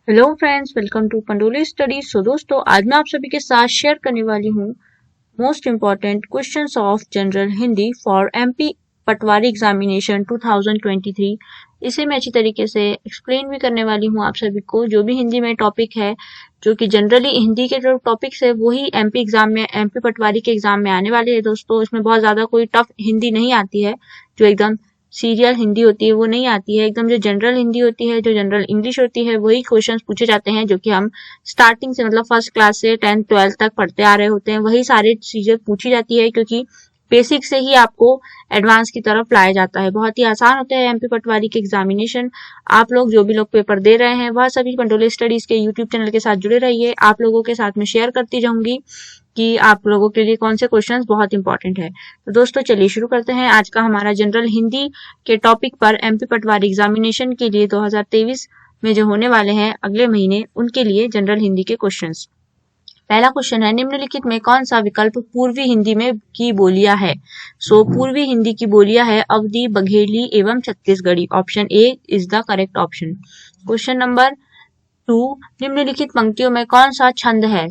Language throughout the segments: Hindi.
Hello friends, welcome to Pandoli studies. दोस्तों, आज मैं आप सभी के साथ शेयर करने वाली हूँ most important questions of general Hindi for MP Patwari examination 2023। इसे मैं अच्छी तरीके से एक्सप्लेन भी करने वाली हूँ आप सभी को। जो भी हिंदी में टॉपिक है, जो कि जनरली हिंदी के जो टॉपिक्स है वही एमपी एग्जाम में, एमपी पटवारी के एग्जाम में आने वाले हैं। दोस्तों, इसमें बहुत ज़्यादा कोई टफ हिंदी नहीं आती है, जो एकदम सीरियल हिंदी होती है वो नहीं आती है। एकदम जो जनरल हिंदी होती है, जो जनरल इंग्लिश होती है, वही क्वेश्चंस पूछे जाते हैं जो कि हम स्टार्टिंग से मतलब फर्स्ट क्लास से 10th 12th तक पढ़ते आ रहे होते हैं। वही सारी चीजें पूछी जाती है, क्योंकि बेसिक से ही आपको एडवांस की तरफ लाया जाता है। बहुत ही आसान होता है एमपी पटवारी के एग्जामिनेशन। आप लोग जो भी लोग पेपर दे रहे हैं वह सभी पंडोली स्टडीज के यूट्यूब चैनल के साथ जुड़े रहिए। आप लोगों के साथ में शेयर करती जाऊंगी कि आप लोगों के लिए कौन से क्वेश्चंस बहुत इंपॉर्टेंट है। तो दोस्तों, चलिए शुरू करते हैं आज का हमारा जनरल हिंदी के टॉपिक पर एमपी पटवारी एग्जामिनेशन के लिए 2023 में जो होने वाले हैं अगले महीने, उनके लिए जनरल हिंदी के क्वेश्चंस। पहला क्वेश्चन है, निम्नलिखित में कौन सा विकल्प पूर्वी हिंदी में की बोलियां है। पूर्वी हिंदी की बोलियां है अवधी, बघेली एवं Chhattisgarhi. Option A is the correct option. Question number 2, निम्नलिखित पंक्तियों में कौन सा छंद है।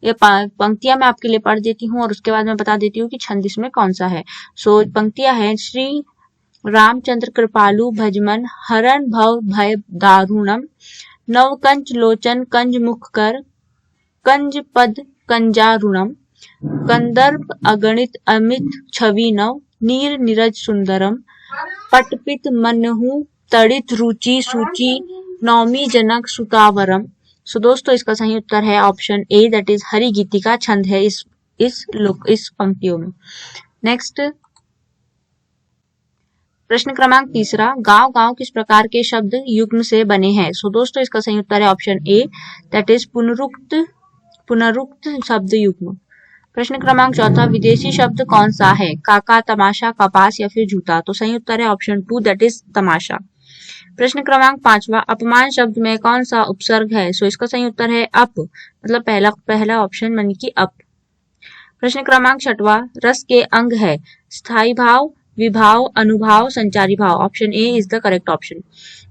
ये पंक्तियां मैं आपके लिए पढ़ देती हूँ और उसके बाद मैं बता देती हूँ कि छंद इसमें कौन सा है। पंक्तियां हैं, श्री रामचंद्र कृपालु भजमन, हरण भव भय दारुणम, नवकंच लोचन कंज मुख कर, कंज पद कंजारुणम, कंदर्प अगणित अमित छवि नव, नीर नीरज सुंदरम, पटपित मनहु तड़ित रुचि सूचि, नौमी जनक सुतावरम। दोस्तों, इसका सही उत्तर है ऑप्शन ए, दैट इज हरि गीतिका छंद है इस पंक्तियों में। नेक्स्ट प्रश्न क्रमांक 3, गांव गांव किस प्रकार के शब्द युग्म से बने हैं। दोस्तों, इसका सही उत्तर है ऑप्शन ए, दैट इज पुनरुक्त शब्द युग्म। प्रश्न क्रमांक 4, विदेशी शब्द कौन सा है। काका, तमाशा, कपास या फिर जूता। तो सही उत्तर है ऑप्शन 2, दैट इज तमाशा। प्रश्न क्रमांक 5, अपमान शब्द में कौन सा उपसर्ग है। इसका सही उत्तर है अप, मतलब पहला ऑप्शन यानी कि अप। प्रश्न क्रमांक 6, रस के अंग है। स्थायी भाव, विभाव, अनुभाव, संचारी भाव। Option A is the correct option.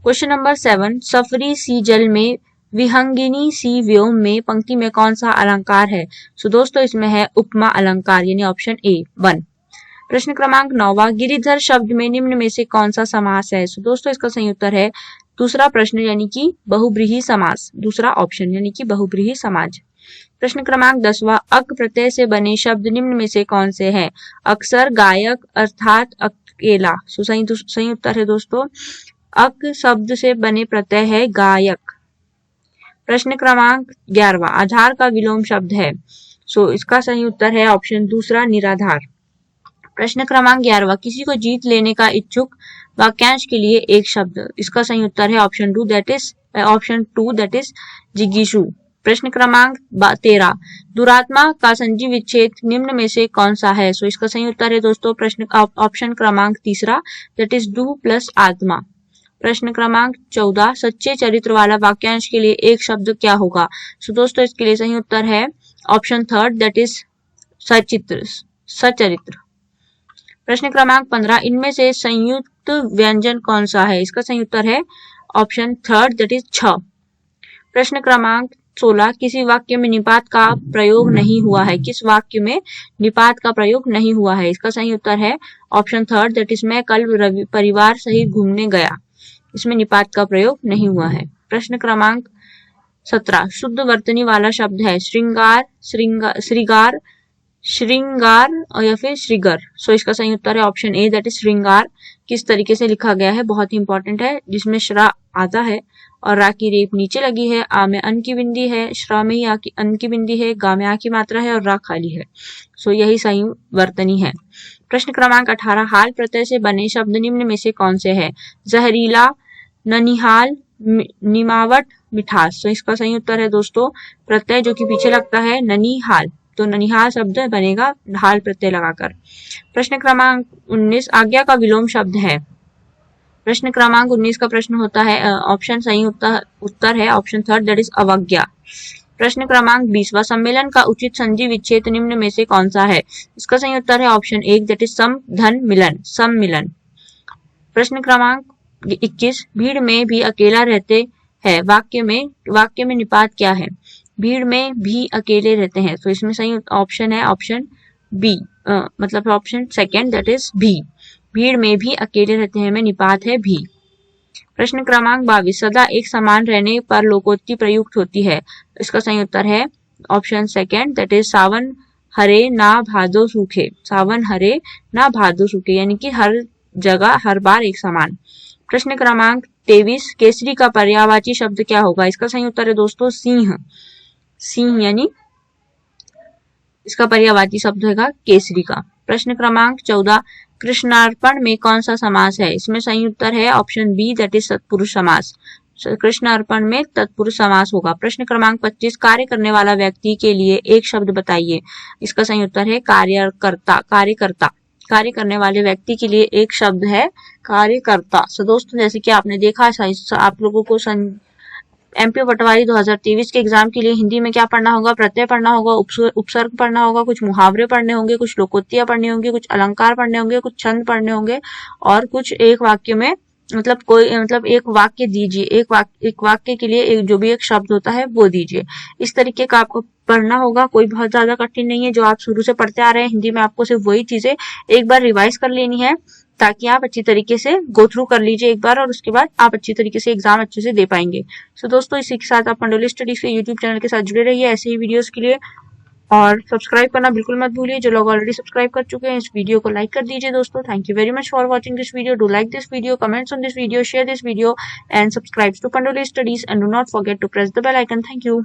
Question number 7, सफरी सी जल में, विहंगिनी सी व्योम में, पंक्ति में कौन सा अलंकार है। दोस्तों, इसमें है उपमा अलंकार, यानी ऑप्शन ए 1। प्रश्न क्रमांक 9, गिरिधर शब्द में निम्न में से कौन सा समास है। दोस्तों, इसका सही उत्तर है दूसरा प्रश्न, यानी कि बहुब्रीहि समास, दूसरा ऑप्शन यानी कि बहुब्रीहि समाज। प्रश्न क्रमांक 10, अक प्रत्यय से बने शब्द निम्न में से कौन से हैं। अक्सर, गायक, अर्थात, अकेला। सही उत्तर है दोस्तों, अक शब्द से बने प्रत्यय है गायक। प्रश्न क्रमांक 11, आधार का विलोम शब्द है। इसका सही उत्तर है ऑप्शन दूसरा, निराधार। प्रश्न क्रमांक 11, किसी को जीत लेने का इच्छुक वाक्यांश के लिए एक शब्द। इसका सही उत्तर है ऑप्शन 2, दैट इज जिगीषु। प्रश्न क्रमांक 13, दुरात्मा का संजी विच्छेद निम्न में से कौन सा है। इसका सही उत्तर है दोस्तों ऑप्शन क्रमांक 3, दैट इज डू प्लस आत्मा। प्रश्न क्रमांक 14, सच्चे चरित्र वाला वाक्यांश के लिए एक शब्द क्या होगा। दोस्तों, इसके लिए सही उत्तर है ऑप्शन 3, दैट इज सचरित्र। प्रश्न क्रमांक 15, इनमें से संयुक्त व्यंजन कौन सा है। इसका सही उत्तर है ऑप्शन 3, दैट इज छ। प्रश्न क्रमांक 16, किसी वाक्य में निपात का प्रयोग नहीं हुआ है। किस वाक्य में निपात का प्रयोग नहीं हुआ है। इसका सही उत्तर है ऑप्शन 3, दैट इज मैं कल परिवार सहित घूमने गया। इसमें निपात का प्रयोग नहीं हुआ है। प्रश्न क्रमांक 17, शुद्ध वर्तनी वाला शब्द है। श्रृंगार, श्रृंगार और या फिर श्रीगर। इसका सही उत्तर है ऑप्शन ए, दैट इज श्रृंगार। किस तरीके से लिखा गया है बहुत ही इंपॉर्टेंट है, जिसमें श्रा आता है और रा की रेप नीचे लगी है, आ में अन की बिंदी है, श्रा में ही आ की अन की बिंदी है, गा में आ की मात्रा है और रा खाली है। यही सही वर्तनी है। प्रश्न क्रमांक 18, हाल प्रत्यय से बने शब्द निम्न में से कौन से है। जहरीला, ननिहाल, निमावट, मिठास। इसका सही उत्तर है दोस्तों प्रत्यय जो कि पीछे लगता है ननिहाल। तो ननिहाल शब्द बनेगा हाल प्रत्यय लगाकर। प्रश्न क्रमांक 19, आज्ञा का विलोम शब्द है। प्रश्न क्रमांक 19 का प्रश्न होता है ऑप्शन सही उत्तर है ऑप्शन 3, दैट इज अवज्ञा। प्रश्न क्रमांक 20, सम्मेलन का उचित संजी विच्छेद निम्न में से कौन सा है। इसका सही उत्तर है ऑप्शन 1, दैट इज सम धन मिलन, सम्मिलन। प्रश्न क्रमांक 21, भीड़ में भी अकेला रहते है। वाक्य में निपात क्या है? भीड़ में भी अकेले रहते हैं, तो इसमें सही ऑप्शन है ऑप्शन बी, मतलब ऑप्शन सेकेंड, दैट इज भी। भीड़ में भी अकेले रहते हैं में निपात है भी। प्रश्न क्रमांक 22, सदा एक समान रहने पर लोकोक्ति प्रयुक्त होती है। इसका सही उत्तर है ऑप्शन सेकेंड, दैट इज सावन हरे ना भादो सूखे। सावन हरे ना भादो सूखे, यानी कि हर जगह हर बार एक समान। प्रश्न क्रमांक 23, केसरी का पर्यायवाची शब्द क्या होगा? इसका सही उत्तर है दोस्तों सिंह। सिंह यानी इसका पर्यायवाची शब्द होगा केसरी का। प्रश्न क्रमांक 14, कृष्णार्पण में कौन सा समास है? इसमें सही उत्तर है ऑप्शन बी, दैट इज तत्पुरुष समास। कृष्णार्पण में तत्पुरुष समास होगा। प्रश्न क्रमांक 25, कार्य करने वाला व्यक्ति के लिए एक शब्द बताइए। इसका सही उत्तर है कार्यकर्ता। कार्यकर्ता, कार्य करने वाले व्यक्ति के लिए एक शब्द है कार्यकर्ता। सो दोस्तों, जैसे कि आपने देखा आप लोगों को एमपी पटवारी 2023 के एग्जाम के लिए हिंदी में क्या पढ़ना होगा? प्रत्यय पढ़ना होगा, उपसर्ग पढ़ना होगा, कुछ मुहावरे पढ़ने होंगे, कुछ लोकोक्तियां पढ़नी होंगी, कुछ अलंकार पढ़ने होंगे, कुछ छंद पढ़ने होंगे, और कुछ एक वाक्य में मतलब एक वाक्य दीजिए। एक वाक्य के लिए एक जो भी एक शब्द होता है वो दीजिए। इस तरीके का आपको पढ़ना होगा। कोई बहुत ज्यादा कठिन नहीं है, जो आप शुरू से पढ़ते आ रहे हैं हिंदी में, आपको सिर्फ वही चीजें एक बार रिवाइज कर लेनी है, ताकि आप अच्छी तरीके से गो थ्रू कर लीजिए एक बार, और उसके बाद आप अच्छी तरीके से एग्जाम अच्छे से दे पाएंगे। सो दोस्तों, इसी के साथ आप पंडोली स्टडीज के यूट्यूब चैनल के साथ जुड़े रहिए ऐसे ही वीडियोस के लिए, और सब्सक्राइब करना बिल्कुल मत भूलिए। जो लोग ऑलरेडी सब्सक्राइब कर चुके हैं, इस वीडियो को लाइक कर दीजिए दोस्तों। Thank you very much for watching this video. Do like this video, comments on this video, share this video, and subscribe to Pandoli studies, and do not forget to press the bell icon. Thank you.